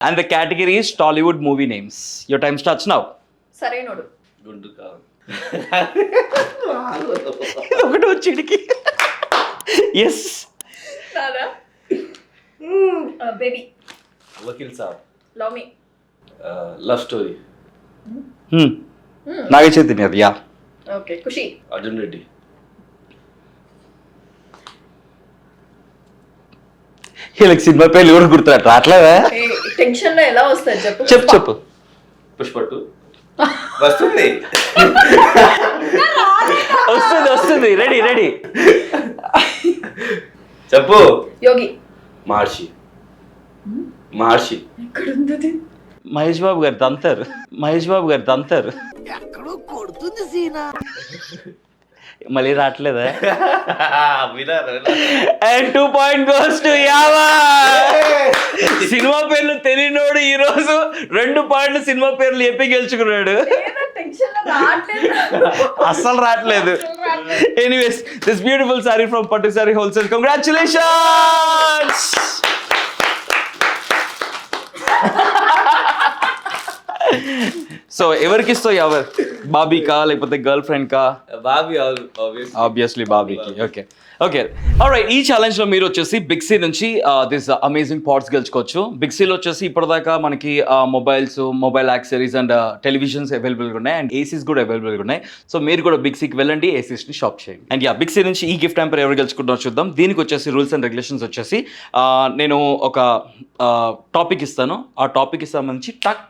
And the category is Tollywood movie names. Your time starts now. Sarainodu. గుండు కాదు. ఒకటి వచ్చిడికి. ఎస్. నాదా? Baby. Vakeel Saab. Love me. Love story. Naga Chaitanya అది. యా. ఓకే. ఖుషి. అర్జున్ రెడ్డి. వీళ్ళకి సినిమా పేర్లు ఎవరు గుర్తురాట రావట్లేదా? టెన్షన్ లో ఎలా వస్తుంది చెప్పు. చెప్పు. పుష్పట్టు. వస్తుంది. వస్తుంది. రెడీ. చెప్పు. యోగి. మహర్షి. ఎక్కడుంది? మహేష్ బాబు గారి తంతర్. ఎక్కడో కొడుతుంది సీనా. మళ్ళీ రావట్లేదా? వినరు. And 2 point goes to యావా. Cinema పేర్లు తెలియనోడు ఈ రోజు 2 పాయింట్లు సినిమా పేర్లు చెప్పి గెలుచుకున్నాడు. టెన్షన్ లో రావట్లేదు. అస్సలు రావట్లేదు. Anyways, this beautiful sari from పట్టు సారీ హోల్సేల్. కంగ్రాచులేషన్స్. సో ఎవరికి ఇస్తావు? ఎవరు? బాబీకా లేకపోతే గర్ల్ ఫ్రెండ్ కా? బాబీ ఆబ్వియస్లీ బాబీకి. Okay alright. ఈ ఛాలెంజ్ లో మీరు వచ్చేసి బిగ్సీ నుంచి దిస్ అమేజింగ్ పాడ్స్ గెలుచుకోవచ్చు. బిగ్సీలో వచ్చేసి ఇప్పటిదాకా మనకి mobiles, mobile accessories and televisions అవైలబుల్గా ఉన్నాయి అండ్ ఏసీస్ కూడా అవైలబుల్గా ఉన్నాయి. సో మీరు కూడా బిగ్సీకి వెళ్ళండి, ఏసీస్ని షాప్ చేయండి. అండ్ బిగ్సీ నుంచి ఈ గిఫ్ట్ హ్యాంపర్ ఎవరు గెలుచుకుంటారో చూద్దాం. దీనికి వచ్చేసి రూల్స్ అండ్ రెగ్యులేషన్స్ వచ్చేసి నేను ఒక టాపిక్ ఇస్తాను. ఆ టాపిక్కి సంబంధించి టక్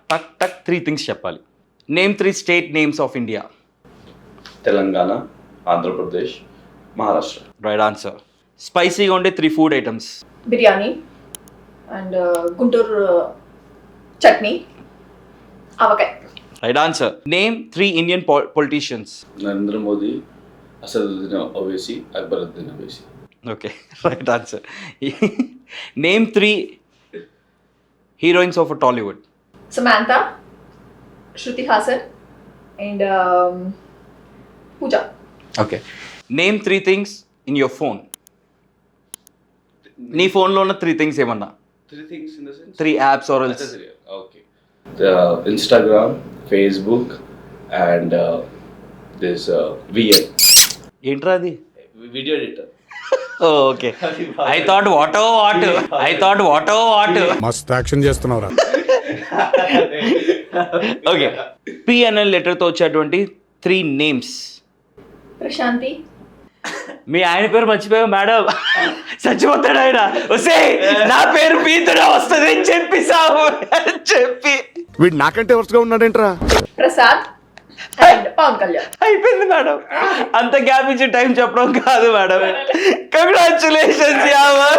3 థింగ్స్ చెప్పాలి. Name 3 state names of India. Telangana, Andhra Pradesh, Maharashtra. Right answer. స్పైసీగా ఉండే 3 food items. Biryani and Guntur chutney, avakaya. Right answer. Name 3 Indian politicians. Narendra Modi, Asaduddin Owaisi, Akbaruddin Owaisi. Okay, right answer. Name 3 heroines of Tollywood. Samantha, Shruti Haasan and Pooja. Okay. Name 3 things in your phone. నీ ఫోన్లో ఉన్న 3 థింగ్స్ ఏమన్నా? 3 things in the sense? 3 apps or else. Okay. The Instagram, Facebook, and this VN. ఏంట్రా అది? Video editor. Okay. I thought what. మస్త్ action చేస్తున్నావురా. Okay. PNL లెటర్తో వచ్చేటువంటి 3 names. Prashanti. మీ ఆయన పేరు మర్చిపోయావు మేడం. చచ్చిపోతాడు ఆయన. వస్తే నా పేరు పీతుడా వస్తుంది అని చెప్పి వీడు నాకంటే వరుసగా ఉన్నాడేంట్రా. ప్రసాద్ అండ్ పవన్ కళ్యాణ్. అయిపోయింది మేడం. అంత గ్యాప్ ఇచ్చి టైం చెప్పడం కాదు మేడం. కంగ్రాచులేషన్స్ యావా.